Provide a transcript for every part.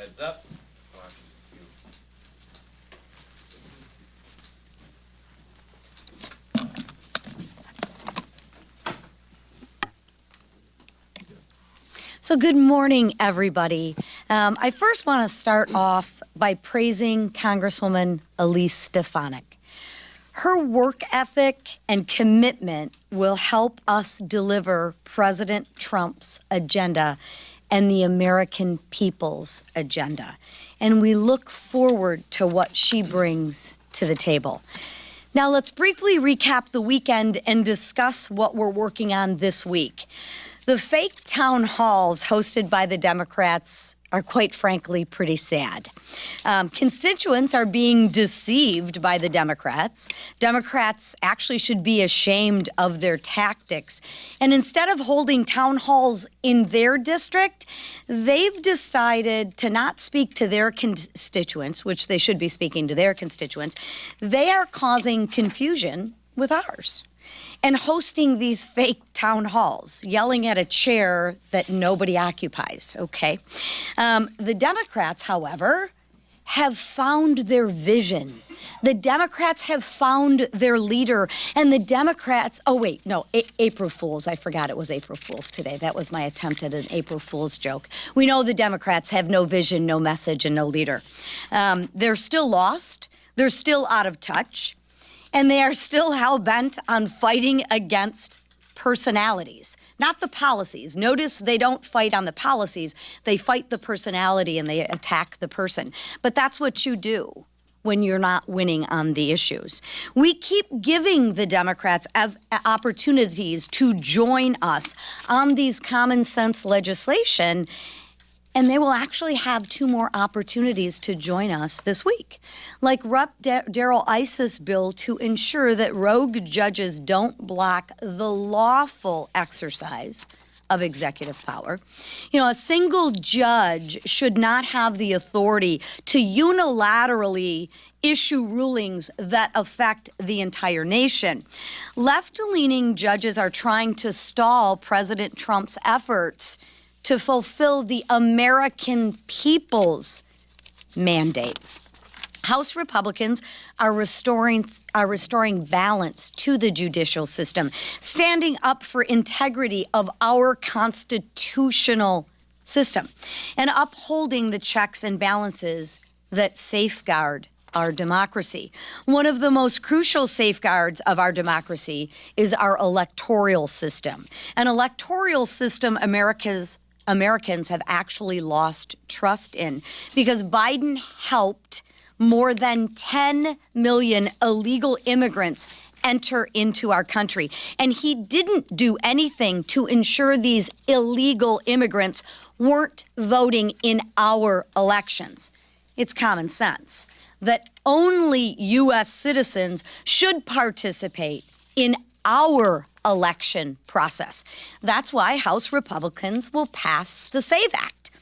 Heads up. So good morning, everybody. I first want to start off by praising Congresswoman Elise Stefanik. Her work ethic and commitment will help us deliver President Trump's agenda and the American people's agenda. And we look forward to what she brings to the table. Now, let's briefly recap the weekend and discuss what we're working on this week. The fake town halls hosted by the Democrats are, quite frankly, pretty sad. Constituents are being deceived by the Democrats. Democrats actually should be ashamed of their tactics. And instead of holding town halls in their district, they've decided to not speak to their constituents, which they should be speaking to their constituents. They are causing confusion with ours and hosting these fake town halls, yelling at a chair that nobody occupies, okay? The Democrats, however, have found their vision. The Democrats have found their leader, and the Democrats, April Fools. I forgot it was April Fools today. That was my attempt at an April Fool's joke. We know the Democrats have no vision, no message, and no leader. They're still lost. They're still out of touch. And they are still hell-bent on fighting against personalities, not the policies. Notice they don't fight on the policies. They fight the personality and they attack the person. But that's what you do when you're not winning on the issues. We keep giving the Democrats opportunities to join us on these common sense legislation, and they will actually have 2 more opportunities to join us this week, like Rep. Darrell Issa's bill to ensure that rogue judges don't block the lawful exercise of executive power. You know, a single judge should not have the authority to unilaterally issue rulings that affect the entire nation. Left-leaning judges are trying to stall President Trump's efforts to fulfill the American people's mandate. House Republicans are restoring balance to the judicial system, standing up for integrity of our constitutional system, and upholding the checks and balances that safeguard our democracy. One of the most crucial safeguards of our democracy is our electoral system. An electoral system Americans have actually lost trust in because Biden helped more than 10 million illegal immigrants enter into our country. And he didn't do anything to ensure these illegal immigrants weren't voting in our elections. It's common sense that only U.S. citizens should participate in our election process. That's why House Republicans will pass the SAVE Act.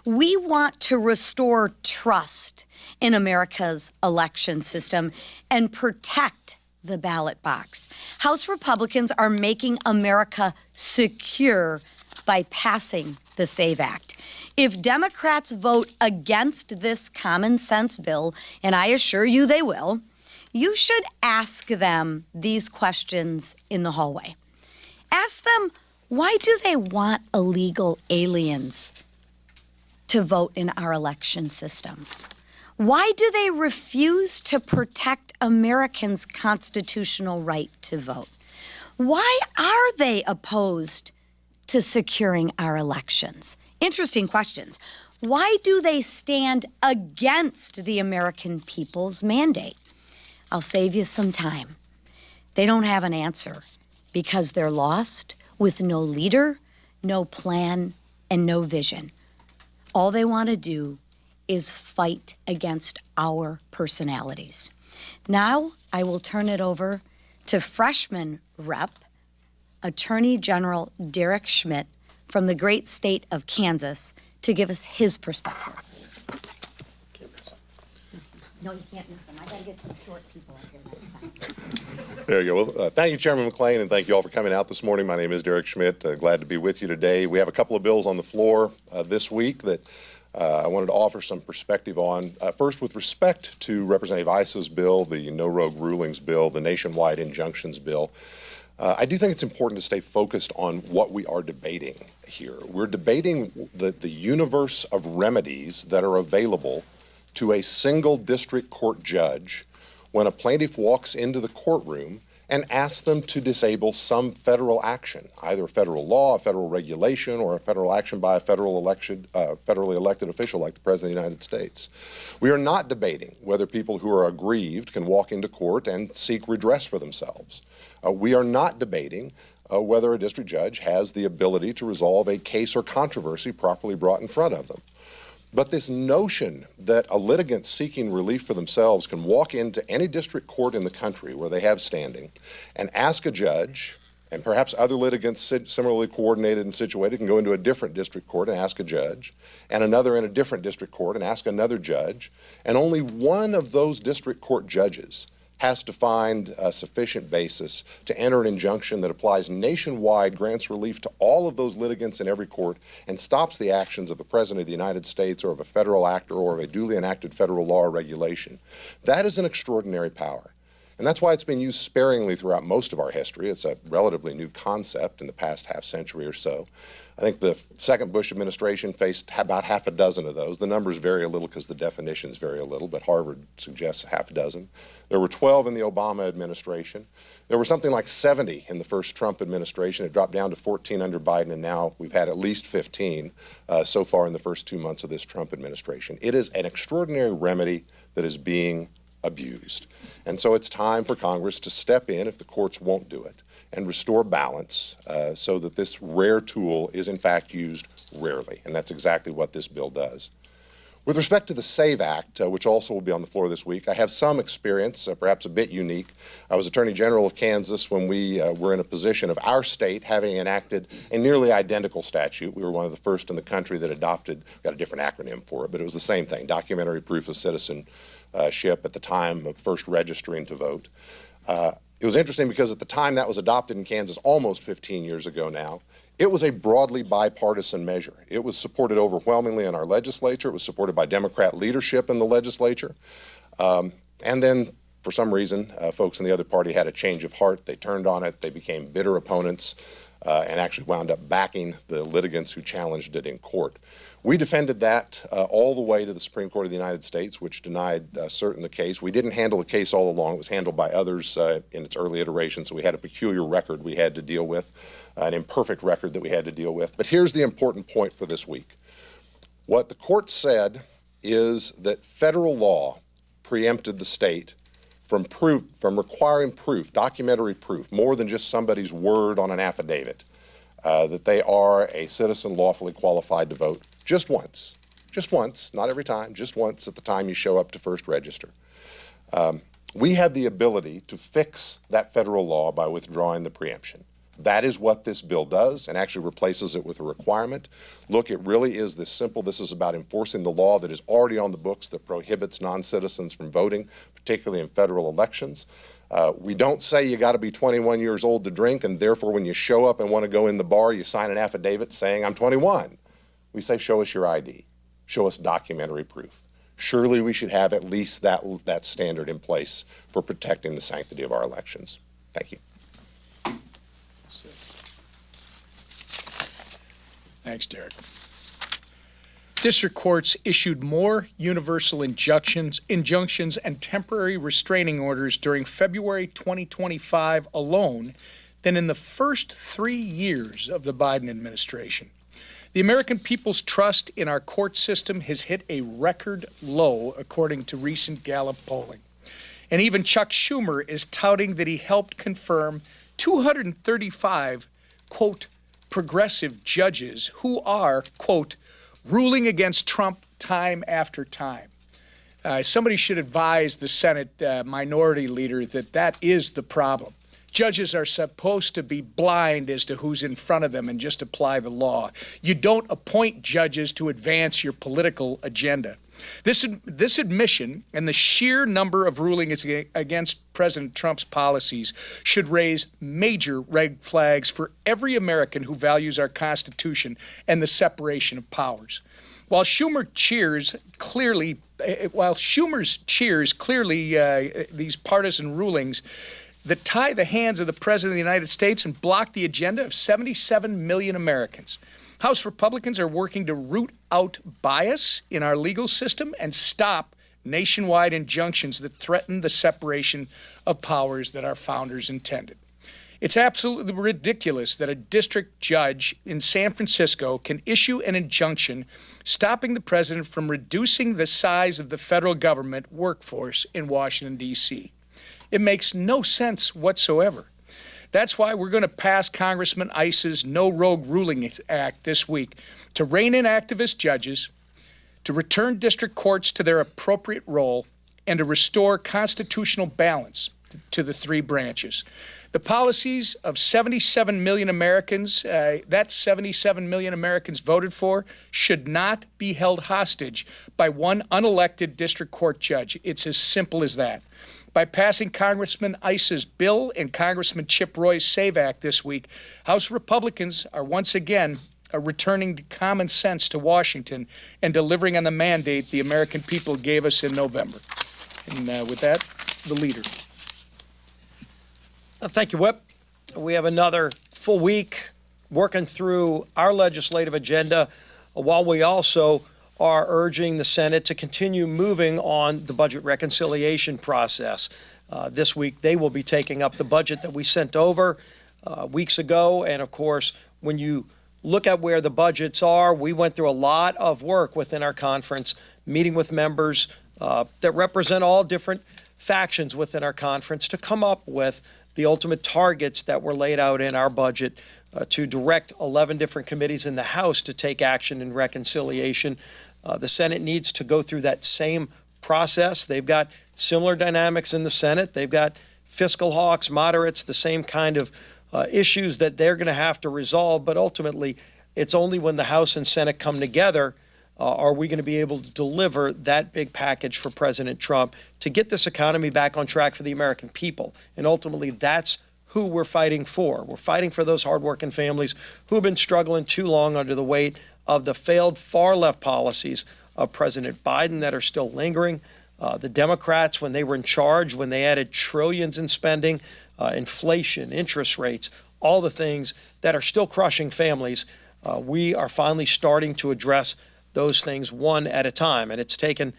We want to restore trust in America's election system and protect the ballot box. House Republicans are making America secure by passing the SAVE Act. If Democrats vote against this common sense bill, and I assure you they will, you should ask them these questions in the hallway. Ask them, why do they want illegal aliens to vote in our election system? Why do they refuse to protect Americans' constitutional right to vote? Why are they opposed to securing our elections? Interesting questions. Why do they stand against the American people's mandate? I'll save you some time. They don't have an answer because they're lost with no leader, no plan, and no vision. All they want to do is fight against our personalities. Now I will turn it over to freshman rep, Attorney General Derek Schmidt from the great state of Kansas to give us his perspective. No, you can't miss them. I got to get some short people up here next time. There you go. Well, thank you, Chairman McLean, and thank you all for coming out this morning. My name is Derek Schmidt. Glad to be with you today. We have a couple of bills on the floor this week that I wanted to offer some perspective on, first with respect to Representative Issa's bill, the No Rogue Rulings bill, the Nationwide Injunctions bill. I do think it's important to stay focused on what we are debating here. We're debating the universe of remedies that are available to a single district court judge when a plaintiff walks into the courtroom and asks them to disable some federal action, either federal law, a federal regulation, or a federal action by a federally elected official like the President of the United States. We are not debating whether people who are aggrieved can walk into court and seek redress for themselves. We are not debating whether a district judge has the ability to resolve a case or controversy properly brought in front of them. But this notion that a litigant seeking relief for themselves can walk into any district court in the country where they have standing and ask a judge, and perhaps other litigants similarly coordinated and situated can go into a different district court and ask a judge, and another in a different district court and ask another judge, and only one of those district court judges has to find a sufficient basis to enter an injunction that applies nationwide, grants relief to all of those litigants in every court, and stops the actions of the President of the United States or of a federal actor or of a duly enacted federal law or regulation. That is an extraordinary power. And that's why it's been used sparingly throughout most of our history. It's a relatively new concept in the past half century or so. I think the second Bush administration faced about half a dozen of those. The numbers vary a little because the definitions vary a little, but Harvard suggests half a dozen. There were 12 in the Obama administration. There were something like 70 in the first Trump administration. It dropped down to 14 under Biden, and now we've had at least 15 so far in the first 2 months of this Trump administration. It is an extraordinary remedy that is being abused. And so it's time for Congress to step in if the courts won't do it and restore balance so that this rare tool is in fact used rarely. And that's exactly what this bill does. With respect to the SAVE Act, which also will be on the floor this week, I have some experience, perhaps a bit unique. I was Attorney General of Kansas when we were in a position of our state having enacted a nearly identical statute. We were one of the first in the country that adopted, got a different acronym for it, but it was the same thing, documentary proof of citizenship at the time of first registering to vote. It was interesting because at the time that was adopted in Kansas almost 15 years ago now, it was a broadly bipartisan measure. It was supported overwhelmingly in our legislature. It was supported by Democrat leadership in the legislature. And then, for some reason, folks in the other party had a change of heart. They turned on it. They became bitter opponents and actually wound up backing the litigants who challenged it in court. We defended that all the way to the Supreme Court of the United States, which denied cert in the case. We didn't handle the case all along. It was handled by others in its early iterations, so we had a peculiar record we had to deal with, an imperfect record that we had to deal with. But here's the important point for this week. What the court said is that federal law preempted the state from requiring proof, documentary proof, more than just somebody's word on an affidavit, that they are a citizen lawfully qualified to vote just once, not every time, just once at the time you show up to first register. We have the ability to fix that federal law by withdrawing the preemption. That is what this bill does, and actually replaces it with a requirement. Look, it really is this simple. This is about enforcing the law that is already on the books that prohibits non-citizens from voting, particularly in federal elections. We don't say you got to be 21 years old to drink, and therefore when you show up and want to go in the bar, you sign an affidavit saying, I'm 21. We say, show us your ID. Show us documentary proof. Surely we should have at least that standard in place for protecting the sanctity of our elections. Thank you. Thanks, Derek. District courts issued more universal injunctions and temporary restraining orders during February 2025 alone than in the first 3 years of the Biden administration. The American people's trust in our court system has hit a record low, according to recent Gallup polling. And even Chuck Schumer is touting that he helped confirm 235, quote, progressive judges who are, quote, ruling against Trump time after time. Somebody should advise the Senate minority leader that that is the problem. Judges are supposed to be blind as to who's in front of them and just apply the law. You don't appoint judges to advance your political agenda. This admission and the sheer number of rulings against President Trump's policies should raise major red flags for every American who values our Constitution and the separation of powers. While Schumer's cheers clearly these partisan rulings that tie the hands of the President of the United States and block the agenda of 77 million Americans. House Republicans are working to root out bias in our legal system and stop nationwide injunctions that threaten the separation of powers that our founders intended. It's absolutely ridiculous that a district judge in San Francisco can issue an injunction stopping the president from reducing the size of the federal government workforce in Washington, D.C. It makes no sense whatsoever. That's why we're going to pass Congressman Iss's No Rogue Rulings Act this week to rein in activist judges, to return district courts to their appropriate role, and to restore constitutional balance to the three branches. The policies of 77 million Americans, that 77 million Americans voted for, should not be held hostage by one unelected district court judge. It's as simple as that. By passing Congressman Iss's bill and Congressman Chip Roy's SAVE Act this week, House Republicans are once again returning common sense to Washington and delivering on the mandate the American people gave us in November. And with that, the leader. Thank you, Whip. We have another full week working through our legislative agenda while we also are urging the Senate to continue moving on the budget reconciliation process. This week, they will be taking up the budget that we sent over weeks ago. And of course, when you look at where the budgets are, we went through a lot of work within our conference, meeting with members that represent all different factions within our conference to come up with the ultimate targets that were laid out in our budget to direct 11 different committees in the House to take action in reconciliation. The Senate needs to go through that same process. They've got similar dynamics in the Senate. They've got fiscal hawks, moderates, the same kind of issues that they're going to have to resolve. But ultimately, it's only when the House and Senate come together are we going to be able to deliver that big package for President Trump to get this economy back on track for the American people. And ultimately, that's who we're fighting for. We're fighting for those hardworking families who have been struggling too long under the weight of the failed far-left policies of President Biden that are still lingering. The Democrats, when they were in charge, when they added trillions in spending, inflation, interest rates, all the things that are still crushing families, we are finally starting to address those things one at a time. And it's taken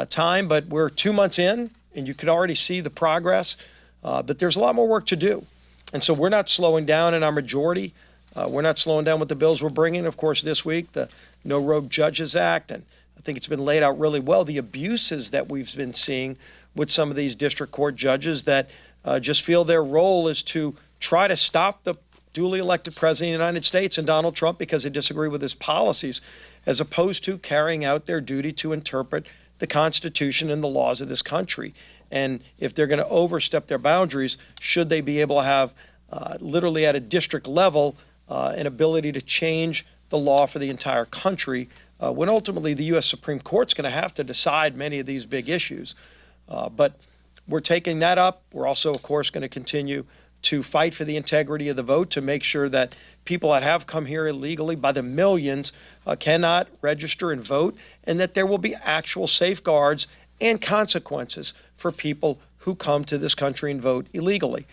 time, but we're 2 months in, and you could already see the progress. But there's a lot more work to do. And so we're not slowing down in our majority. We're not slowing down with the bills we're bringing. Of course, this week, the No Rogue Judges Act, and I think it's been laid out really well, the abuses that we've been seeing with some of these district court judges that just feel their role is to try to stop the duly elected president of the United States and Donald Trump because they disagree with his policies, as opposed to carrying out their duty to interpret the Constitution and the laws of this country. And if they're going to overstep their boundaries, should they be able to have literally at a district level an ability to change the law for the entire country, when ultimately the U.S. Supreme Court's going to have to decide many of these big issues. But we're taking that up. We're also, of course, going to continue to fight for the integrity of the vote to make sure that people that have come here illegally by the millions cannot register and vote, and that there will be actual safeguards and consequences for people who come to this country and vote illegally.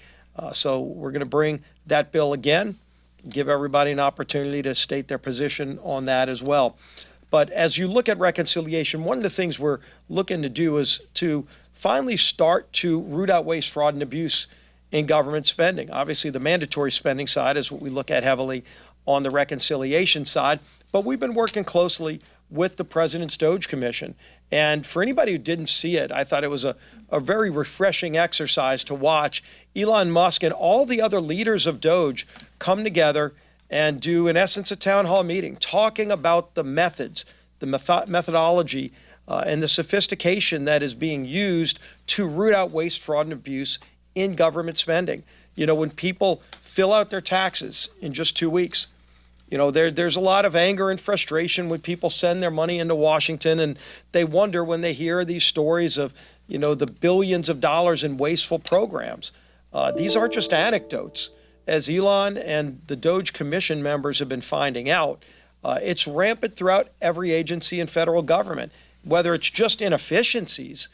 So we're going to bring that bill again, give everybody an opportunity to state their position on that as well. But as you look at reconciliation, one of the things we're looking to do is to finally start to root out waste, fraud, and abuse in government spending. Obviously, the mandatory spending side is what we look at heavily on the reconciliation side, but we've been working closely with the President's Doge Commission. And for anybody who didn't see it, I thought it was a very refreshing exercise to watch Elon Musk and all the other leaders of Doge come together and do, in essence, a town hall meeting, talking about the methods, the methodology, and the sophistication that is being used to root out waste, fraud, and abuse in government spending. When people fill out their taxes in just 2 weeks, there's a lot of anger and frustration when people send their money into Washington, and they wonder when they hear these stories of, the billions of dollars in wasteful programs. These aren't just anecdotes. As Elon and the DOJ Commission members have been finding out, it's rampant throughout every agency in federal government, whether it's just inefficiencies,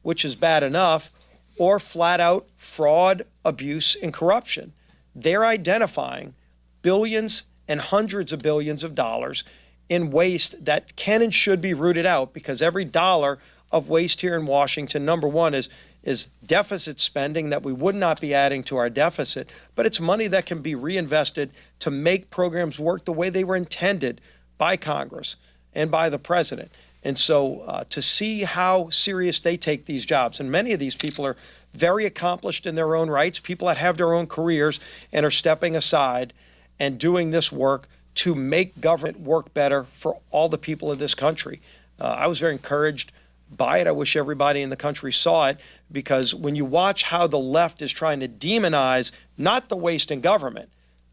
which is bad enough, or flat out fraud, abuse, and corruption. They're identifying billions and hundreds of billions of dollars in waste that can and should be rooted out, because every dollar of waste here in Washington, number one, is deficit spending that we would not be adding to our deficit, but it's money that can be reinvested to make programs work the way they were intended by Congress and by the president. And so to see how serious they take these jobs, and many of these people are very accomplished in their own rights, people that have their own careers and are stepping aside and doing this work to make government work better for all the people of this country. I was very encouraged by it. I wish everybody in the country saw it, because when you watch how the left is trying to demonize not the waste in government,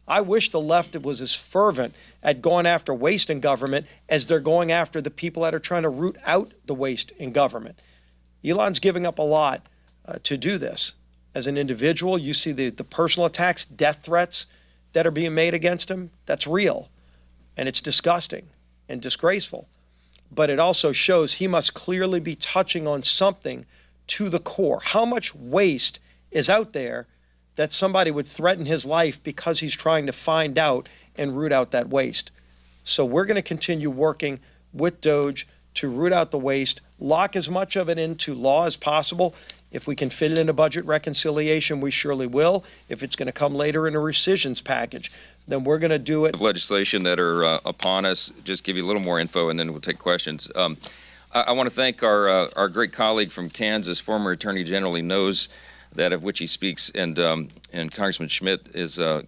I wish the left was as fervent at going after waste in government as they're going after the people that are trying to root out the waste in government. Elon's giving up a lot to do this. As an individual, you see the personal attacks, death threats that are being made against him. That's real, and it's disgusting and disgraceful. But it also shows he must clearly be touching on something to the core. How much waste is out there that somebody would threaten his life because he's trying to find out and root out that waste? So we're going to continue working with DOJ to root out the waste, lock as much of it into law as possible. If we can fit it in a budget reconciliation, we surely will. If it's going to come later in a rescissions package, then we're going to do it. Legislation that are upon us. Just give you a little more info, and then we'll take questions. I want to thank our great colleague from Kansas, former Attorney General. He knows that of which he speaks, and Congressman Schmidt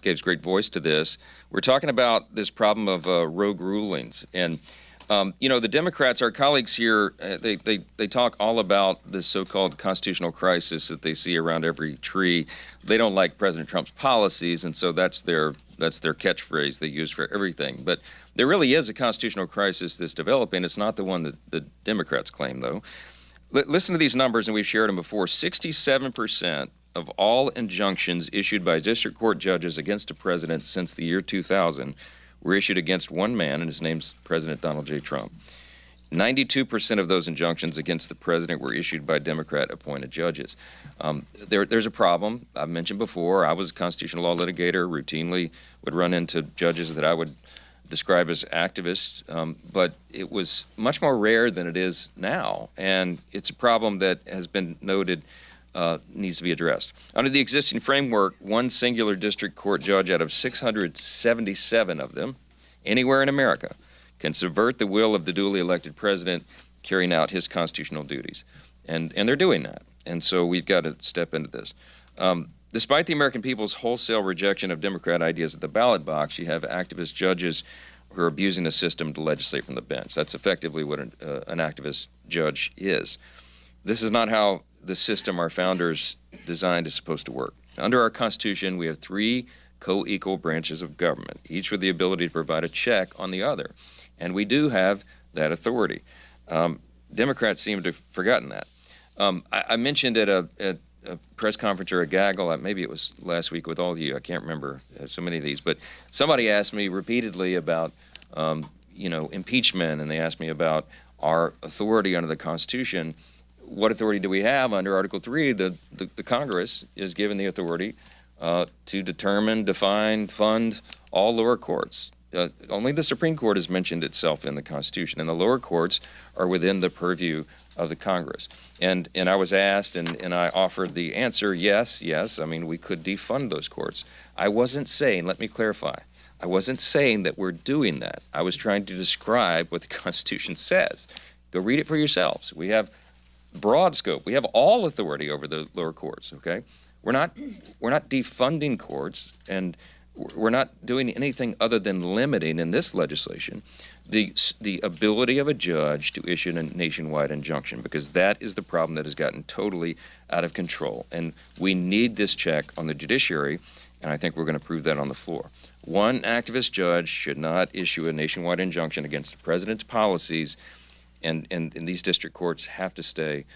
gives great voice to this. We're talking about this problem of rogue rulings, and the Democrats, our colleagues here, they talk all about this so-called constitutional crisis that they see around every tree. They don't like President Trump's policies, and so that's their catchphrase they use for everything. But there really is a constitutional crisis that's developing. It's not the one that the Democrats claim, though. Listen to these numbers, and we've shared them before. 67% of all injunctions issued by district court judges against a president since the year 2000 were issued against one man, and his name's President Donald J. Trump. 92% of those injunctions against the president were issued by Democrat-appointed judges. There's a problem. I've mentioned before, I was a constitutional law litigator, routinely would run into judges that I would describe as activists, but it was much more rare than it is now, and it's a problem that has been noted needs to be addressed. Under the existing framework, one singular district court judge out of 677 of them, anywhere in America, can subvert the will of the duly elected president carrying out his constitutional duties. And they're doing that. And so we've got to step into this. Despite the American people's wholesale rejection of Democrat ideas at the ballot box, you have activist judges who are abusing the system to legislate from the bench. That's effectively what an activist judge is. This is not how the system our founders designed is supposed to work. Under our Constitution, we have three co-equal branches of government, each with the ability to provide a check on the other. And we do have that authority. Democrats seem to have forgotten that. I mentioned at a press conference or a gaggle, maybe it was last week with all of you, I can't remember, so many of these, but somebody asked me repeatedly about, impeachment, and they asked me about our authority under the Constitution. What authority do we have under Article 3? The Congress is given the authority to determine, define, fund all lower courts. Only the Supreme Court has mentioned itself in the Constitution, and the lower courts are within the purview of the Congress. And I was asked, and I offered the answer, yes. I mean, we could defund those courts. I wasn't saying, let me clarify, I wasn't saying that we're doing that. I was trying to describe what the Constitution says. Go read it for yourselves. We have broad scope. We have all authority over the lower courts, okay? We're not defunding courts, and we're not doing anything other than limiting in this legislation the ability of a judge to issue a nationwide injunction, because that is the problem that has gotten totally out of control. And we need this check on the judiciary, and I think we're going to prove that on the floor. One activist judge should not issue a nationwide injunction against the president's policies, and these district courts have to stay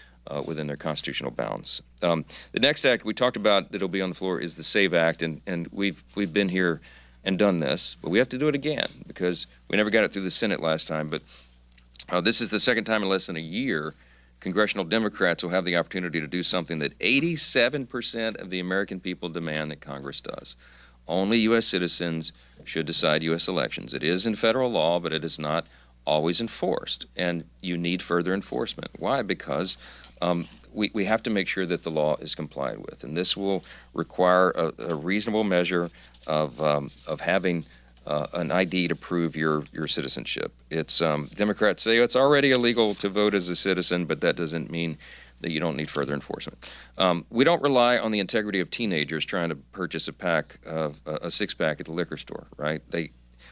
within their constitutional bounds. The next act we talked about that'll be on the floor is the SAVE Act, and we've been here and done this, but we have to do it again because we never got it through the Senate last time. But this is the second time in less than a year congressional Democrats will have the opportunity to do something that 87% of the American people demand that Congress does. Only U.S. citizens should decide U.S. elections. It is in federal law, but it is not always enforced, and you need further enforcement. Why? Because we have to make sure that the law is complied with, and this will require a reasonable measure of having an ID to prove your citizenship. It's Democrats say it's already illegal to vote as a citizen, but that doesn't mean that you don't need further enforcement. We don't rely on the integrity of teenagers trying to purchase a six-pack at the liquor store, right?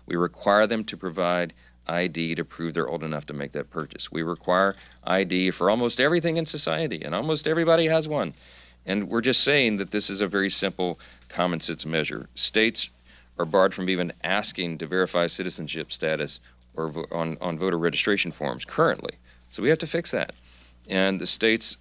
We require them to provide ID to prove they're old enough to make that purchase. We require ID for almost everything in society, and almost everybody has one. And we're just saying that this is a very simple common sense measure. States are barred from even asking to verify citizenship status or on voter registration forms currently. So we have to fix that. And the states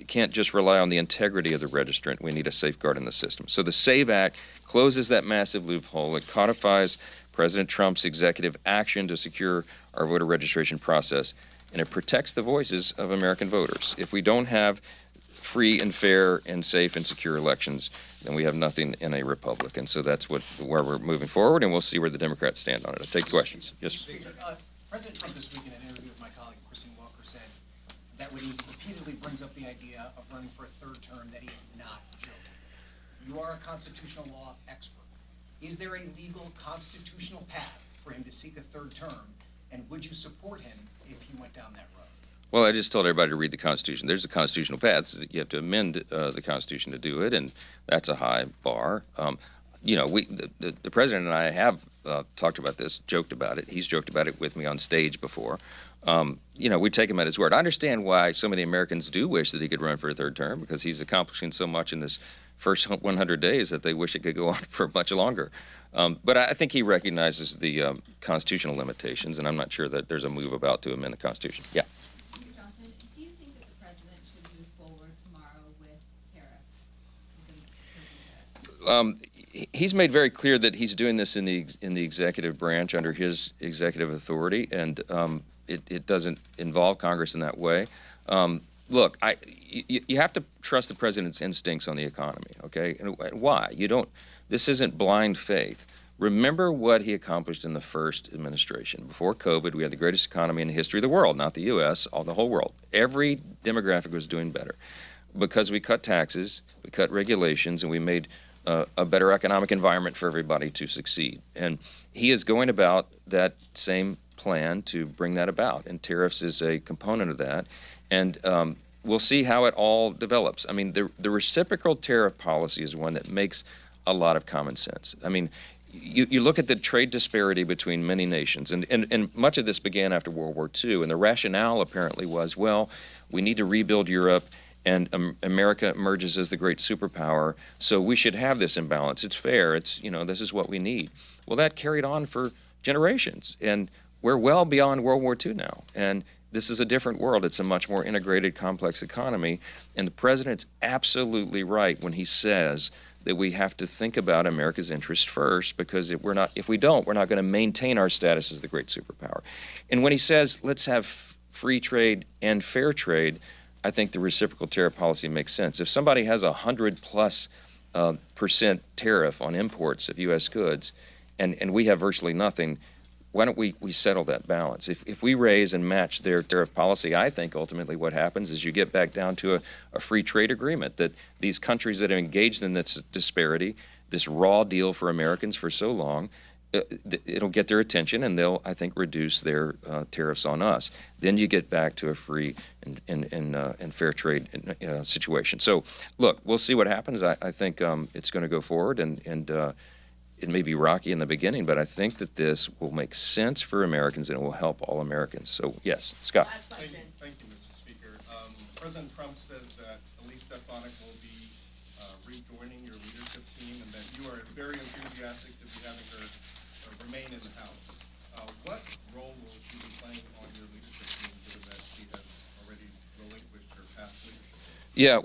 can't just rely on the integrity of the registrant. We need a safeguard in the system. So the SAVE Act closes that massive loophole. It codifies President Trump's executive action to secure our voter registration process, and it protects the voices of American voters. If we don't have free and fair and safe and secure elections, then we have nothing in a republic. And so that's where we're moving forward, and we'll see where the Democrats stand on it. I'll take questions. Yes. President Trump this week in an interview with my colleague Christine Walker said that when he repeatedly brings up the idea of running for a third term, that he is not joking. You are a constitutional law expert. Is there a legal constitutional path for him to seek a third term, and would you support him if he went down that road? Well, I just told everybody to read the Constitution. There's a constitutional path. You have to amend the Constitution to do it, and that's a high bar. The president and I have talked about this, joked about it. He's joked about it with me on stage before. We take him at his word. I understand why so many Americans do wish that he could run for a third term, because he's accomplishing so much in this first 100 days that they wish it could go on for much longer. But I think he recognizes the constitutional limitations, and I'm not sure that there's a move about to amend the Constitution. Yeah. Mr. Johnson, do you think that the president should move forward tomorrow with tariffs? He's made very clear that he's doing this in the executive branch under his executive authority, and it doesn't involve Congress in that way. Look, you have to trust the president's instincts on the economy, okay? And why? This isn't blind faith. Remember what he accomplished in the first administration. Before COVID, we had the greatest economy in the history of the world, not the U.S., the whole world. Every demographic was doing better because we cut taxes, we cut regulations, and we made a better economic environment for everybody to succeed. And he is going about that same plan to bring that about, and tariffs is a component of that. And we'll see how it all develops. I mean, the reciprocal tariff policy is one that makes a lot of common sense. I mean, you look at the trade disparity between many nations, and much of this began after World War II, and the rationale apparently was, well, we need to rebuild Europe, and America emerges as the great superpower, so we should have this imbalance. It's fair. This is what we need. Well, that carried on for generations, and we're well beyond World War II now, and this is a different world. It's a much more integrated, complex economy, and the president's absolutely right when he says that we have to think about America's interest first, because if we don't, we're not going to maintain our status as the great superpower. And when he says, let's have free trade and fair trade, I think the reciprocal tariff policy makes sense. If somebody has 100+% tariff on imports of U.S. goods, and we have virtually nothing, why don't we settle that balance? If we raise and match their tariff policy, I think ultimately what happens is you get back down to a free trade agreement, that these countries that have engaged in this disparity, this raw deal for Americans for so long, it'll get their attention, and they'll, I think, reduce their tariffs on us. Then you get back to a free and fair trade situation. So, look, we'll see what happens. I think it's going to go forward, and it may be rocky in the beginning, but I think that this will make sense for Americans and it will help all Americans. So yes, Scott. Thank you, Mr. Speaker. President Trump says that Elise Stefanik will be rejoining your leadership team and that you are very enthusiastic to be having her remain in the House. What role will she be playing on your leadership team, given that she has already relinquished her past leadership? Yeah,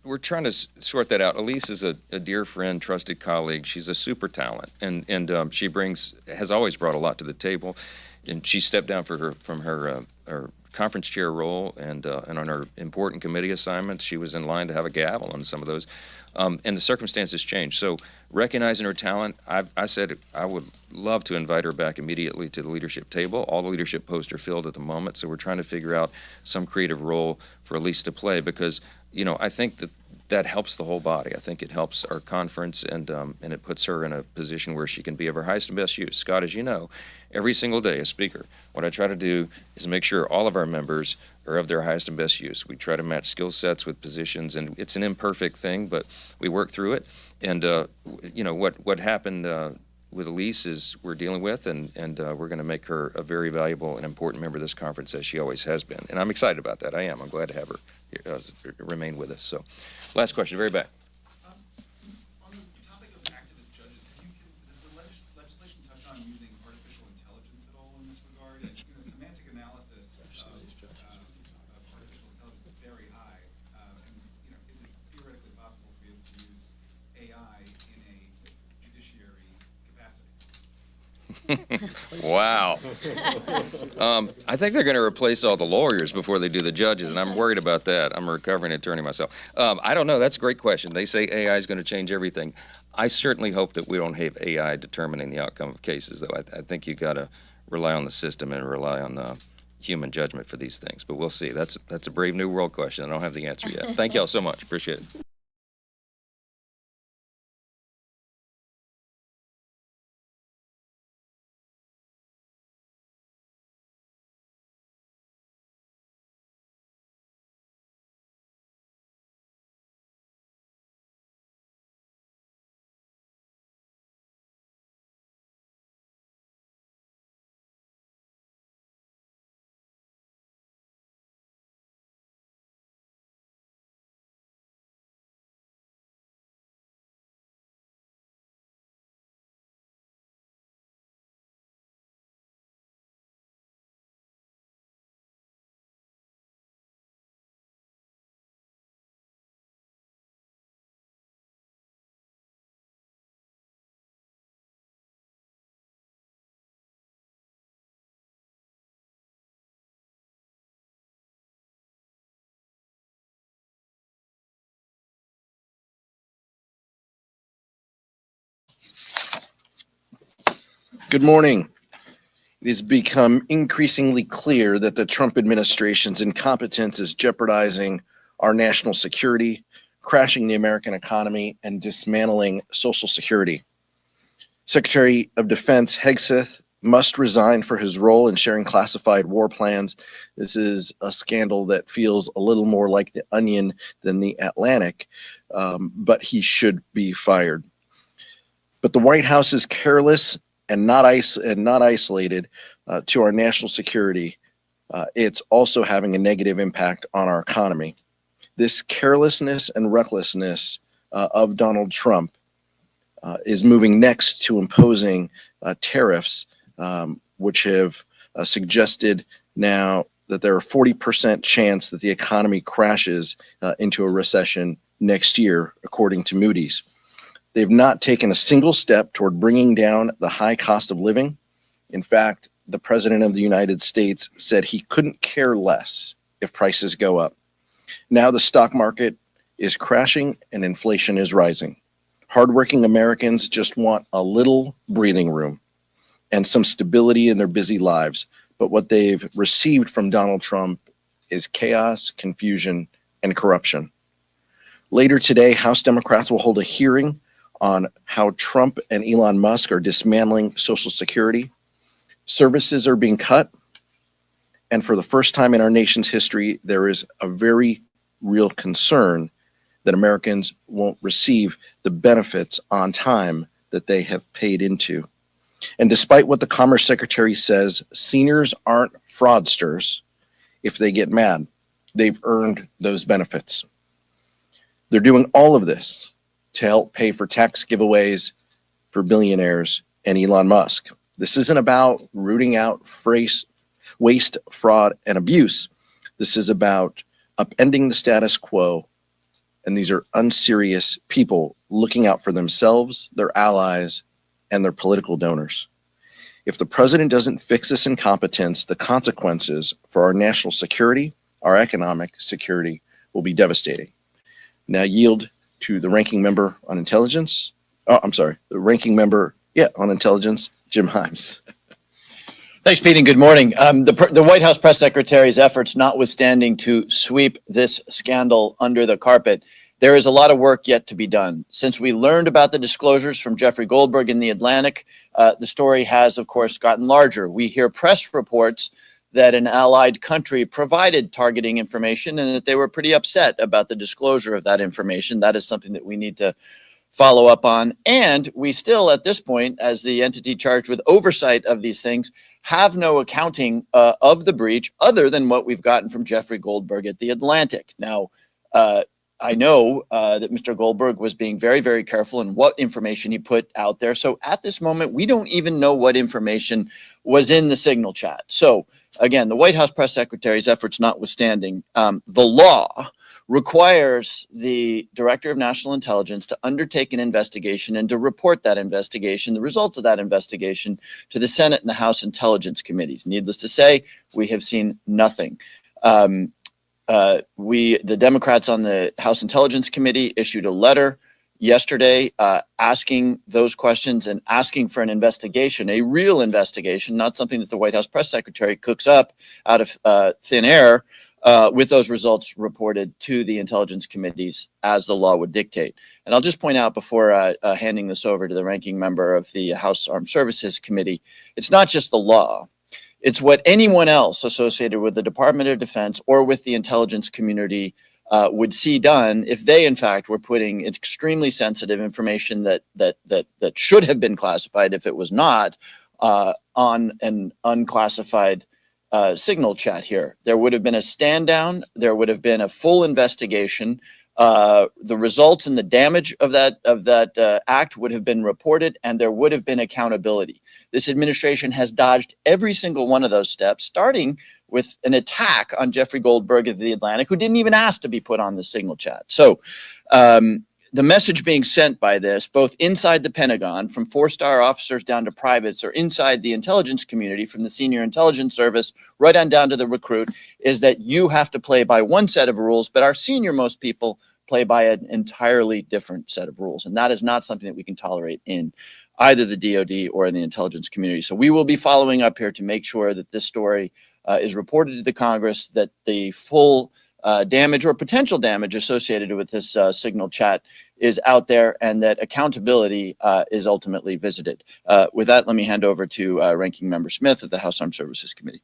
we're trying to sort that out. Elise is a dear friend, trusted colleague. She's a super talent, and she has always brought a lot to the table. And she stepped down from her conference chair role, and on her important committee assignments, she was in line to have a gavel on some of those. And the circumstances changed. So recognizing her talent, I said I would love to invite her back immediately to the leadership table. All the leadership posts are filled at the moment, so we're trying to figure out some creative role for Elise to play because, I think that helps the whole body. I think it helps our conference, and it puts her in a position where she can be of her highest and best use. Scott, as you know, every single day as Speaker, what I try to do is make sure all of our members are of their highest and best use. We try to match skill sets with positions, and it's an imperfect thing, but we work through it. And what happened with Elise is we're dealing with, and we're going to make her a very valuable and important member of this conference, as she always has been. And I'm excited about that. I am. I'm glad to have her remain with us. So, last question, very back. On the topic of activist judges, does the legislation touch on using artificial intelligence at all in this regard? And, semantic analysis of artificial intelligence is very high. And, is it theoretically possible to be able to use AI in a judiciary capacity? Wow. I think they're going to replace all the lawyers before they do the judges, and I'm worried about that. I'm a recovering attorney myself. I don't know. That's a great question. They say AI is going to change everything. I certainly hope that we don't have AI determining the outcome of cases, though. I think you've got to rely on the system and rely on human judgment for these things. But we'll see. That's a brave new world question. I don't have the answer yet. Thank you all so much. Appreciate it. Good morning. It has become increasingly clear that the Trump administration's incompetence is jeopardizing our national security, crashing the American economy, and dismantling Social Security. Secretary of Defense Hegseth must resign for his role in sharing classified war plans. This is a scandal that feels a little more like the Onion than the Atlantic, but he should be fired. But the White House is careless and not isolated to our national security. It's also having a negative impact on our economy. This carelessness and recklessness of Donald Trump is moving next to imposing tariffs, which have suggested now that there are 40% chance that the economy crashes into a recession next year, according to Moody's. They've not taken a single step toward bringing down the high cost of living. In fact, the President of the United States said he couldn't care less if prices go up. Now the stock market is crashing and inflation is rising. Hardworking Americans just want a little breathing room and some stability in their busy lives. But what they've received from Donald Trump is chaos, confusion, and corruption. Later today, House Democrats will hold a hearing on how Trump and Elon Musk are dismantling Social Security. Services are being cut. And for the first time in our nation's history, there is a very real concern that Americans won't receive the benefits on time that they have paid into. And despite what the Commerce Secretary says, seniors aren't fraudsters if they get mad. They've earned those benefits. They're doing all of this to help pay for tax giveaways for billionaires and Elon Musk. This isn't about rooting out waste, fraud, and abuse. This is about upending the status quo. And these are unserious people looking out for themselves, their allies, and their political donors. If the president doesn't fix this incompetence, the consequences for our national security, our economic security, will be devastating. Now yield to the ranking member on intelligence. Oh, I'm sorry, the ranking member, on intelligence, Jim Himes. Thanks, Pete, and good morning. The White House press secretary's efforts notwithstanding to sweep this scandal under the carpet, there is a lot of work yet to be done. Since we learned about the disclosures from Jeffrey Goldberg in The Atlantic, the story has, of course, gotten larger. We hear press reports that an allied country provided targeting information and that they were pretty upset about the disclosure of that information. That is something that we need to follow up on. And we still, at this point, as the entity charged with oversight of these things, have no accounting of the breach other than what we've gotten from Jeffrey Goldberg at The Atlantic. Now, I know that Mr. Goldberg was being very, very careful in what information he put out there. So at this moment, we don't even know what information was in the signal chat. So again, the White House press secretary's efforts notwithstanding, the law requires the Director of National Intelligence to undertake an investigation and to report that investigation, the results of that investigation, to the Senate and the House Intelligence Committees. Needless to say, we have seen nothing. The Democrats on the House Intelligence Committee issued a letter yesterday asking those questions and asking for an investigation, a real investigation, not something that the White House press secretary cooks up out of thin air, with those results reported to the intelligence committees as the law would dictate. And I'll just point out before handing this over to the ranking member of the House Armed Services Committee, it's not just the law. It's what anyone else associated with the Department of Defense or with the intelligence community would see done if they, in fact, were putting extremely sensitive information that should have been classified if it was not on an unclassified signal chat here. There would have been a stand down. There would have been a full investigation. The results and the damage of that act would have been reported, and there would have been accountability. This administration has dodged every single one of those steps, starting with an attack on Jeffrey Goldberg of The Atlantic, who didn't even ask to be put on the signal chat. So the message being sent by this, both inside the Pentagon, from four-star officers down to privates, or inside the intelligence community, from the senior intelligence service right on down to the recruit, is that you have to play by one set of rules, but our senior-most people play by an entirely different set of rules. And that is not something that we can tolerate in either the DOD or in the intelligence community. So we will be following up here to make sure that this story is reported to the Congress, that the full damage or potential damage associated with this signal chat is out there, and that accountability is ultimately visited. With that, let me hand over to Ranking Member Smith of the House Armed Services Committee.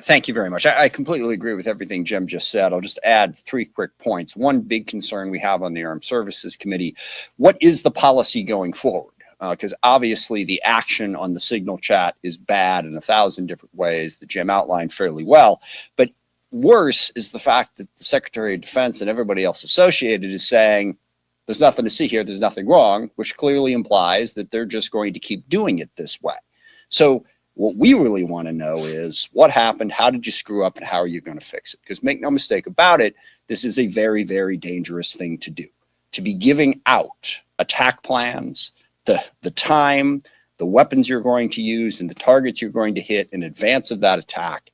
Thank you very much. I completely agree with everything Jim just said. I'll just add 3 quick points. One big concern we have on the Armed Services Committee: what is the policy going forward? Because obviously the action on the signal chat is bad in 1,000 different ways that Jim outlined fairly well. But worse is the fact that the Secretary of Defense and everybody else associated is saying there's nothing to see here, there's nothing wrong, which clearly implies that they're just going to keep doing it this way. So what we really want to know is what happened, how did you screw up, and how are you going to fix it? Because make no mistake about it, this is a very, very dangerous thing to do. To be giving out attack plans, the time, the weapons you're going to use, and the targets you're going to hit in advance of that attack.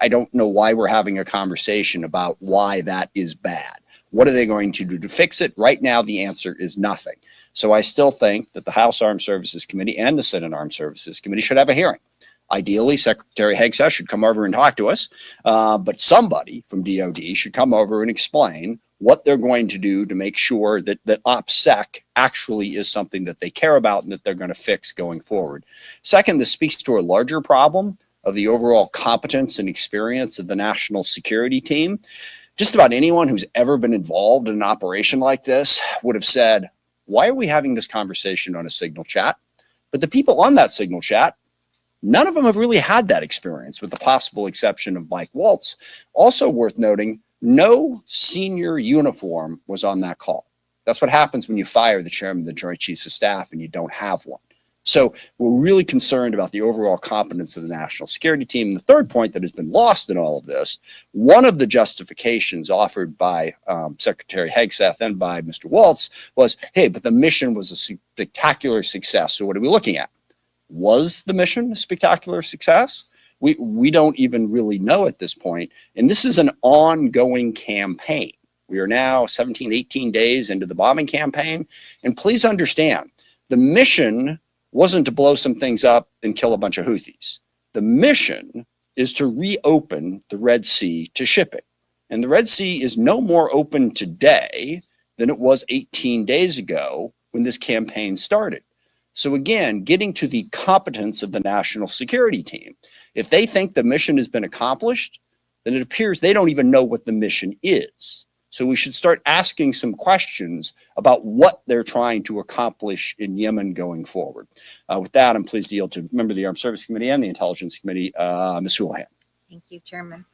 I don't know why we're having a conversation about why that is bad. What are they going to do to fix it? Right now, the answer is nothing. So I still think that the House Armed Services Committee and the Senate Armed Services Committee should have a hearing. Ideally, Secretary Hegseth should come over and talk to us, but somebody from DOD should come over and explain what they're going to do to make sure that OPSEC actually is something that they care about and that they're going to fix going forward. Second, this speaks to a larger problem of the overall competence and experience of the national security team. Just about anyone who's ever been involved in an operation like this would have said, Why are we having this conversation on a Signal chat? But the people on that Signal chat, none of them have really had that experience, with the possible exception of Mike Waltz. Also worth noting, no senior uniform was on that call. That's what happens when you fire the chairman of the Joint Chiefs of Staff and you don't have one. So we're really concerned about the overall competence of the national security team. And the third point that has been lost in all of this, one of the justifications offered by Secretary Hegseth and by Mr. Waltz was, hey, but the mission was a spectacular success. So what are we looking at? Was the mission a spectacular success? We don't even really know at this point. And this is an ongoing campaign. We are now 17, 18 days into the bombing campaign. And please understand, the mission wasn't to blow some things up and kill a bunch of Houthis. The mission is to reopen the Red Sea to shipping. And the Red Sea is no more open today than it was 18 days ago when this campaign started. So again, getting to the competence of the national security team. If they think the mission has been accomplished, then it appears they don't even know what the mission is. So we should start asking some questions about what they're trying to accomplish in Yemen going forward. With that, I'm pleased to yield to a member of the Armed Services Committee and the Intelligence Committee, Ms. Houlihan. Thank you, Chairman.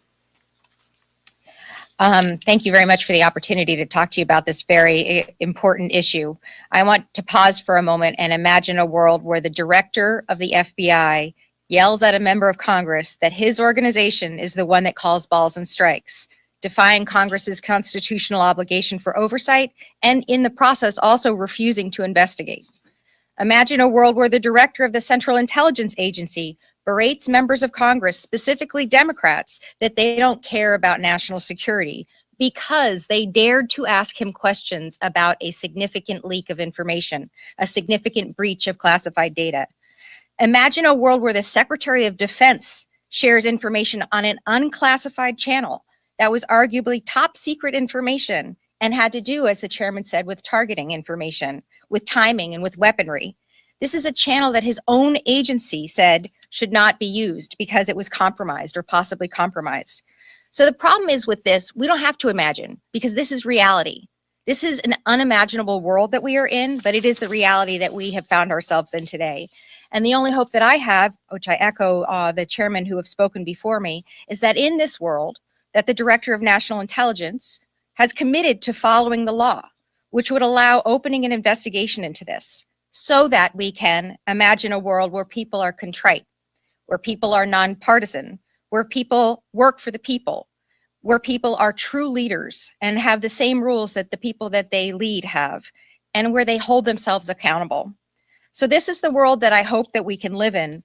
Thank you very much for the opportunity to talk to you about this very important issue. I want to pause for a moment and imagine a world where the director of the FBI yells at a member of Congress that his organization is the one that calls balls and strikes, defying Congress's constitutional obligation for oversight, and in the process also refusing to investigate. Imagine a world where the director of the Central Intelligence Agency berates members of Congress, specifically Democrats, that they don't care about national security because they dared to ask him questions about a significant leak of information, a significant breach of classified data. Imagine a world where the Secretary of Defense shares information on an unclassified channel that was arguably top secret information and had to do, as the chairman said, with targeting information, with timing, and with weaponry. This is a channel that his own agency said should not be used because it was compromised or possibly compromised. So the problem is with this, we don't have to imagine, because this is reality. This is an unimaginable world that we are in, but it is the reality that we have found ourselves in today. And the only hope that I have, which I echo the chairman who have spoken before me, is that in this world, that the Director of National Intelligence has committed to following the law, which would allow opening an investigation into this, so that we can imagine a world where people are contrite, where people are nonpartisan, where people work for the people, where people are true leaders and have the same rules that the people that they lead have, and where they hold themselves accountable. So this is the world that I hope that we can live in.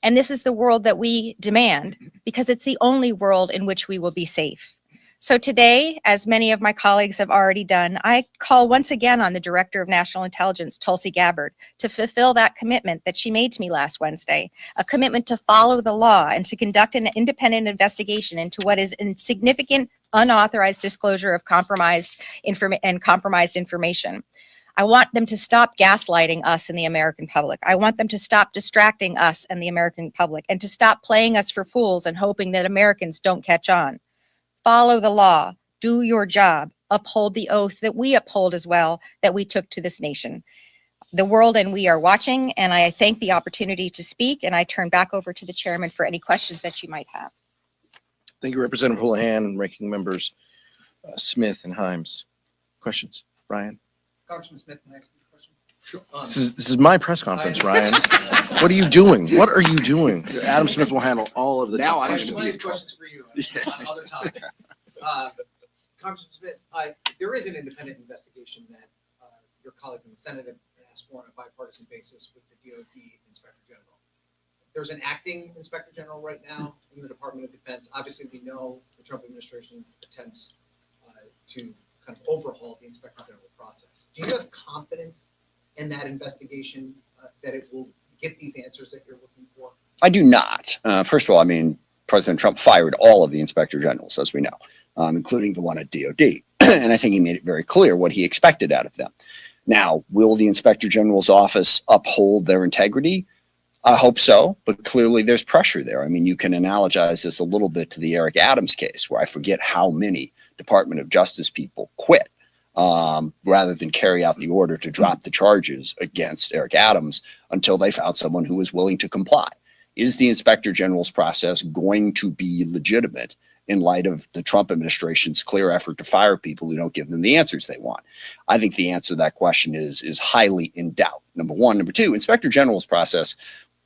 And this is the world that we demand, because it's the only world in which we will be safe. So today, as many of my colleagues have already done, I call once again on the Director of National Intelligence, Tulsi Gabbard, to fulfill that commitment that she made to me last Wednesday, a commitment to follow the law and to conduct an independent investigation into what is a significant unauthorized disclosure of compromised information. I want them to stop gaslighting us and the American public. I want them to stop distracting us and the American public, and to stop playing us for fools and hoping that Americans don't catch on. Follow the law, do your job, uphold the oath that we uphold as well, that we took to this nation. The world and we are watching, and I thank the opportunity to speak, and I turn back over to the chairman for any questions that you might have. Thank you, Representative Houlihan and Ranking Members Smith and Himes. Questions? Ryan? Congressman Smith, next question. Sure. This is my press conference, Ryan. What are you doing? What are you doing? Adam Smith will handle all of the Now tough I questions. Plenty of questions for you on other topics. Congressman Smith, there is an independent investigation that your colleagues in the Senate have asked for on a bipartisan basis with the DOD Inspector General. There's an acting Inspector General right now in the Department of Defense. Obviously, we know the Trump administration's attempts to kind of overhaul the Inspector General process. Do you have confidence in that investigation that it will get these answers that you're looking for? I do not. First of all, I mean, President Trump fired all of the Inspector Generals, as we know, including the one at DOD. And I think he made it very clear what he expected out of them. Now, will the Inspector General's office uphold their integrity? I hope so, but clearly there's pressure there. I mean, you can analogize this a little bit to the Eric Adams case, where I forget how many Department of Justice people quit rather than carry out the order to drop the charges against Eric Adams until they found someone who was willing to comply. Is the Inspector General's process going to be legitimate in light of the Trump administration's clear effort to fire people who don't give them the answers they want? I think the answer to that question is highly in doubt, number one. Number two, Inspector General's process,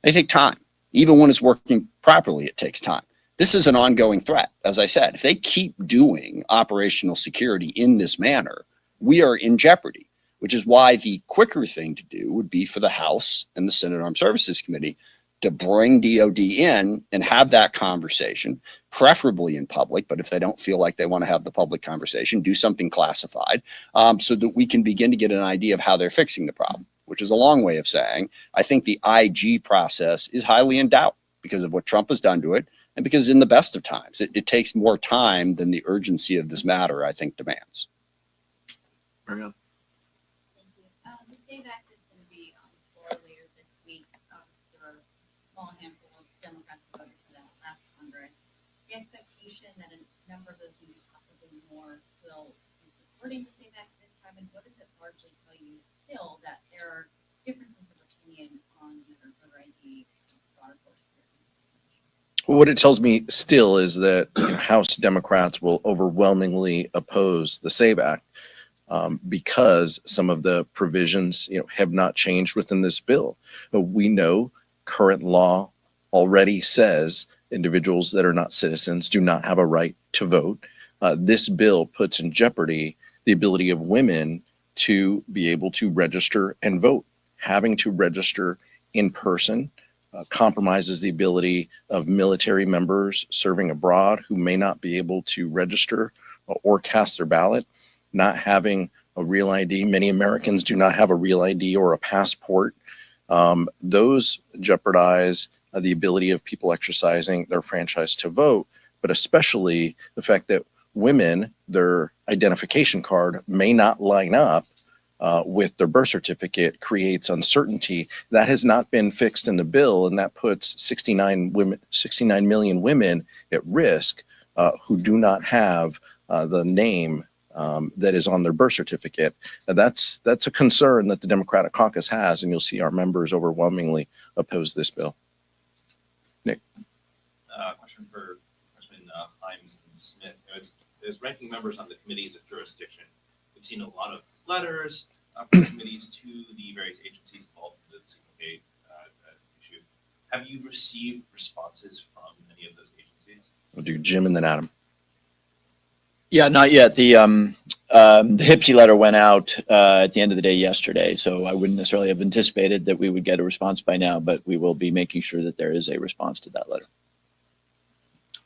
they take time. Even when it's working properly, it takes time. This is an ongoing threat. As I said, if they keep doing operational security in this manner, we are in jeopardy, which is why the quicker thing to do would be for the House and the Senate Armed Services Committee to bring DOD in and have that conversation, preferably in public. But if they don't feel like they want to have the public conversation, do something classified, so that we can begin to get an idea of how they're fixing the problem, which is a long way of saying I think the IG process is highly in doubt because of what Trump has done to it and because in the best of times, it takes more time than the urgency of this matter, I think, demands. Very good. Thank you. The SAVE Act is going to be on the floor later this week. There are a small handful of Democrats who voted for that last Congress. The expectation that a number of those, maybe possibly more, will be supporting the SAVE Act this time, and what does it largely tell you still that there are differences of opinion on whether voter ID broader force? What it tells me still is that House Democrats will overwhelmingly oppose the SAVE Act because some of the provisions have not changed within this bill. We know current law already says individuals that are not citizens do not have a right to vote. This bill puts in jeopardy the ability of women to be able to register and vote. Having to register in person compromises the ability of military members serving abroad who may not be able to register or cast their ballot. Not having a real ID. Many Americans do not have a real ID or a passport. Those jeopardize the ability of people exercising their franchise to vote, but especially the fact that women, their identification card may not line up with their birth certificate creates uncertainty. That has not been fixed in the bill, and that puts 69 million women at risk who do not have the name that is on their birth certificate. That's a concern that the Democratic caucus has, and you'll see our members overwhelmingly oppose this bill. Nick. Question for Congressman Himes and Smith. As ranking members on the committees of jurisdiction, we've seen a lot of letters from committees to the various agencies involved in the Signalgate issue. Have you received responses from any of those agencies? We'll do Jim and then Adam. Yeah, not yet. The HPSI letter went out at the end of the day yesterday, so I wouldn't necessarily have anticipated that we would get a response by now, but we will be making sure that there is a response to that letter.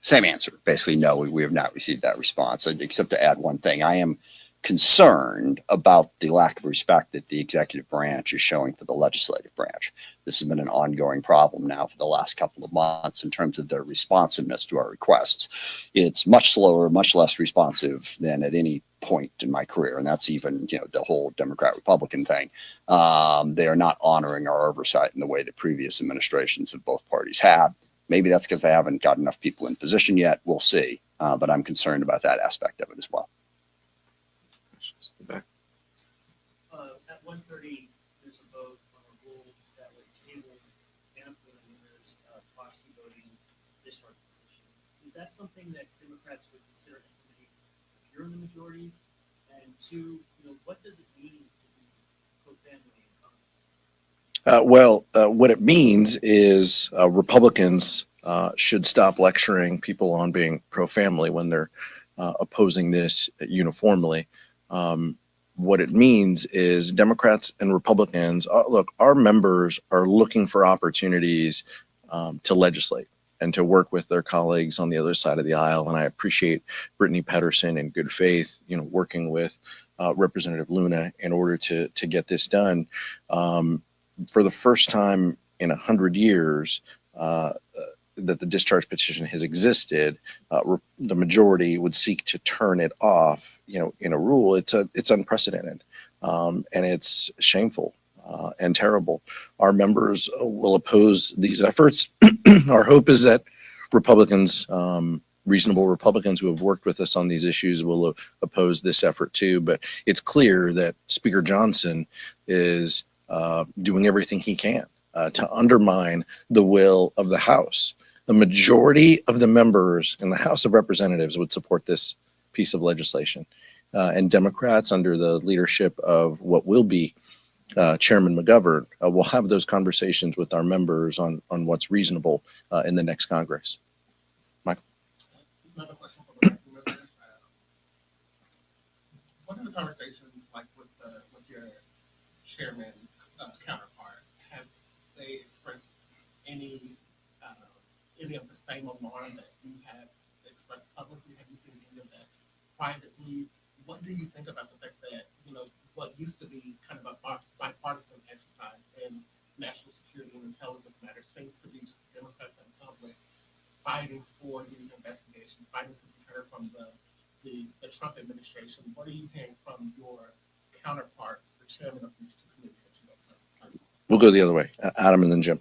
Same answer. Basically, no, we have not received that response, except to add one thing. I am concerned about the lack of respect that the executive branch is showing for the legislative branch. This has been an ongoing problem now for the last couple of months in terms of their responsiveness to our requests. It's much slower, much less responsive than at any point in my career. And that's even, the whole Democrat-Republican thing. They are not honoring our oversight in the way that previous administrations of both parties have. Maybe that's because they haven't got enough people in position yet. We'll see. But I'm concerned about that aspect of it as well. At 1:30, there's a vote on a rule that would table Annapolis proxy voting discharge petition. Is that something that Democrats would consider implementing if you're in the majority? And two, what does it mean to be pro-family in Congress? What it means is Republicans should stop lecturing people on being pro-family when they're opposing this uniformly. What it means is Democrats and Republicans, look, our members are looking for opportunities to legislate and to work with their colleagues on the other side of the aisle. And I appreciate Brittany Pedersen in good faith, working with Representative Luna in order to get this done. For the first time in 100 years, that the discharge petition has existed, the majority would seek to turn it off, in a rule. It's unprecedented, and it's shameful and terrible. Our members will oppose these efforts. Our hope is that Republicans, reasonable Republicans who have worked with us on these issues will oppose this effort too. But it's clear that Speaker Johnson is doing everything he can to undermine the will of the House. The majority of the members in the House of Representatives would support this piece of legislation. And Democrats, under the leadership of what will be Chairman McGovern, will have those conversations with our members on what's reasonable in the next Congress. Michael? Another question for the ranking member. What are the conversations like with your chairman counterpart? Have they expressed any of the same alarm that you have expressed publicly? Have you seen any of that privately? What do you think about the fact that, what used to be kind of a bipartisan exercise in national security and intelligence matters seems to be just Democrats and public fighting for these investigations, fighting to be heard from the Trump administration? What are you hearing from your counterparts, the chairman of these two committees that you know? We'll go the other way. Adam and then Jim.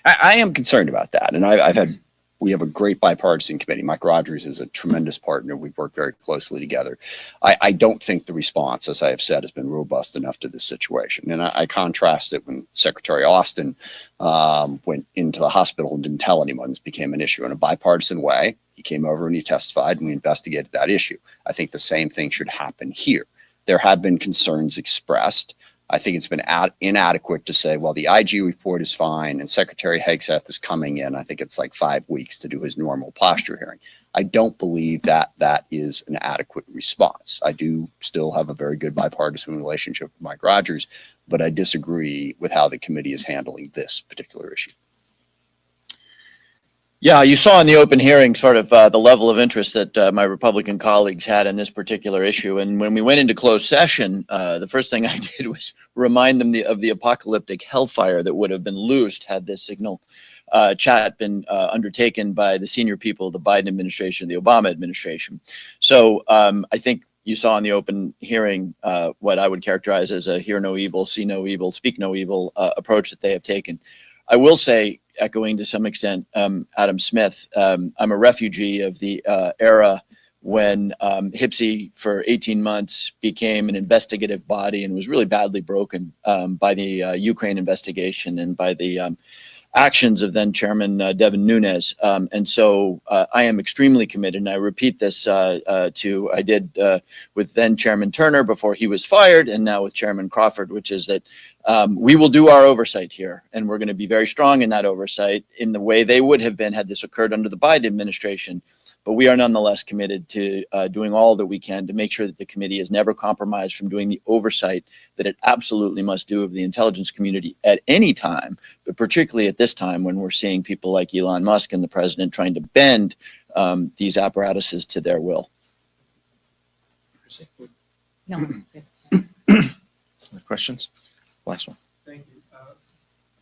I am concerned about that. And we have a great bipartisan committee. Mike Rogers is a tremendous partner. We've worked very closely together. I don't think the response, as I have said, has been robust enough to this situation. And I contrast it when Secretary Austin went into the hospital and didn't tell anyone. This became an issue in a bipartisan way. He came over and he testified and we investigated that issue. I think the same thing should happen here. There have been concerns expressed. I think it's been inadequate to say, well, the IG report is fine and Secretary Hegseth is coming in. I think it's like 5 weeks to do his normal posture hearing. I don't believe that is an adequate response. I do still have a very good bipartisan relationship with Mike Rogers, but I disagree with how the committee is handling this particular issue. Yeah, you saw in the open hearing sort of the level of interest that my Republican colleagues had in this particular issue. And when we went into closed session, the first thing I did was remind them of the apocalyptic hellfire that would have been loosed had this signal chat been undertaken by the senior people of the Biden administration, the Obama administration. So I think you saw in the open hearing what I would characterize as a hear no evil, see no evil, speak no evil approach that they have taken. I will say, echoing to some extent Adam Smith, I'm a refugee of the era when HPSI for 18 months became an investigative body and was really badly broken by the Ukraine investigation and by the actions of then Chairman Devin Nunes. And so I am extremely committed, and I repeat this I did with then Chairman Turner before he was fired, and now with Chairman Crawford, which is that we will do our oversight here, and we're going to be very strong in that oversight in the way they would have been had this occurred under the Biden administration. But we are nonetheless committed to doing all that we can to make sure that the committee is never compromised from doing the oversight that it absolutely must do of the intelligence community at any time, but particularly at this time when we're seeing people like Elon Musk and the president trying to bend these apparatuses to their will. No. Questions? Last one. Thank you.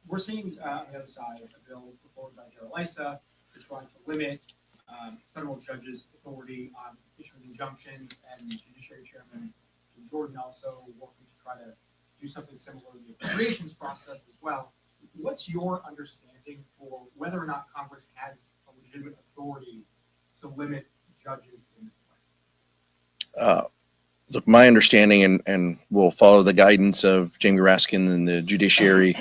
We're seeing on the other side a bill proposed by Joe Lisa to try to limit federal judges' authority on issuing injunctions, and Judiciary Chairman Jordan also working to try to do something similar in the appropriations process as well. What's your understanding for whether or not Congress has a legitimate authority to limit judges in the Look, my understanding, and we'll follow the guidance of Jamie Raskin and the Judiciary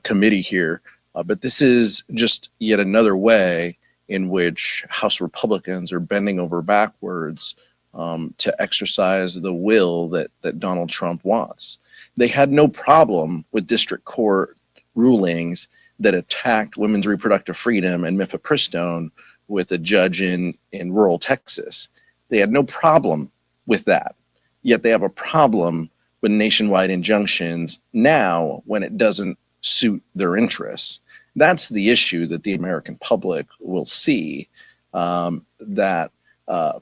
Committee here, but this is just yet another way in which House Republicans are bending over backwards to exercise the will that Donald Trump wants. They had no problem with district court rulings that attacked women's reproductive freedom and mifepristone with a judge in rural Texas. They had no problem with that. Yet they have a problem with nationwide injunctions now when it doesn't suit their interests. That's the issue that the American public will see, that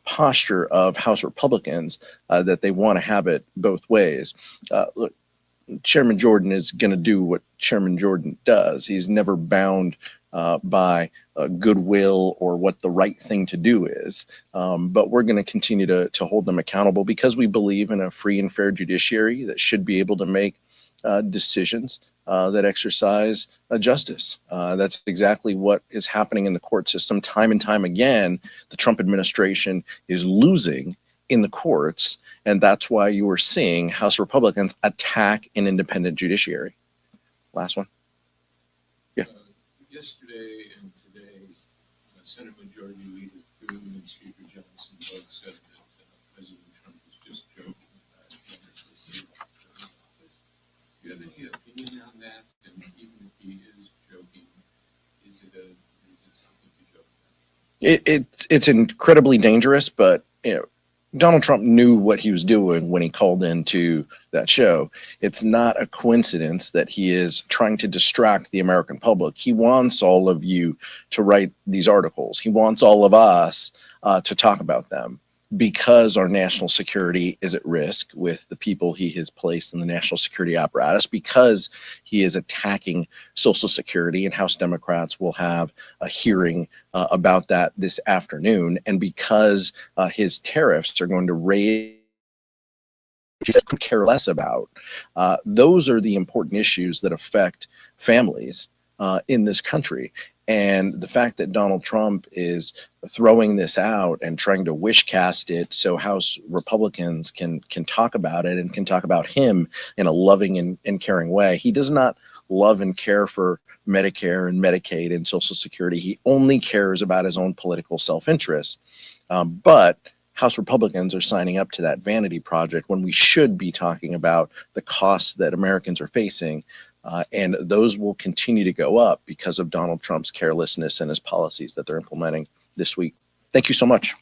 posture of House Republicans, that they want to have it both ways. Look, Chairman Jordan is going to do what Chairman Jordan does. He's never bound by goodwill or what the right thing to do is. But we're going to continue to hold them accountable because we believe in a free and fair judiciary that should be able to make decisions that exercise justice. That's exactly what is happening in the court system. Time and time again, the Trump administration is losing in the courts, and that's why you are seeing House Republicans attack an independent judiciary. Last one. Yeah. Yesterday and today, Senate Majority Leader Thune and Speaker Johnson both said that President Trump was just joking about Do you have any opinion on that? And even if he is joking, is it something to joke about? It's incredibly dangerous, but Donald Trump knew what he was doing when he called into that show. It's not a coincidence that he is trying to distract the American public. He wants all of you to write these articles. He wants all of us to talk about them, because our national security is at risk with the people he has placed in the national security apparatus, because he is attacking Social Security, and House Democrats will have a hearing about that this afternoon, and because his tariffs are going to raise, which he could care less about. Those are the important issues that affect families in this country. And the fact that Donald Trump is throwing this out and trying to wish cast it so House Republicans can talk about it and can talk about him in a loving and caring way. He does not love and care for Medicare and Medicaid and Social Security. He only cares about his own political self-interest. But House Republicans are signing up to that vanity project when we should be talking about the costs that Americans are facing. And those will continue to go up because of Donald Trump's carelessness and his policies that they're implementing this week. Thank you so much.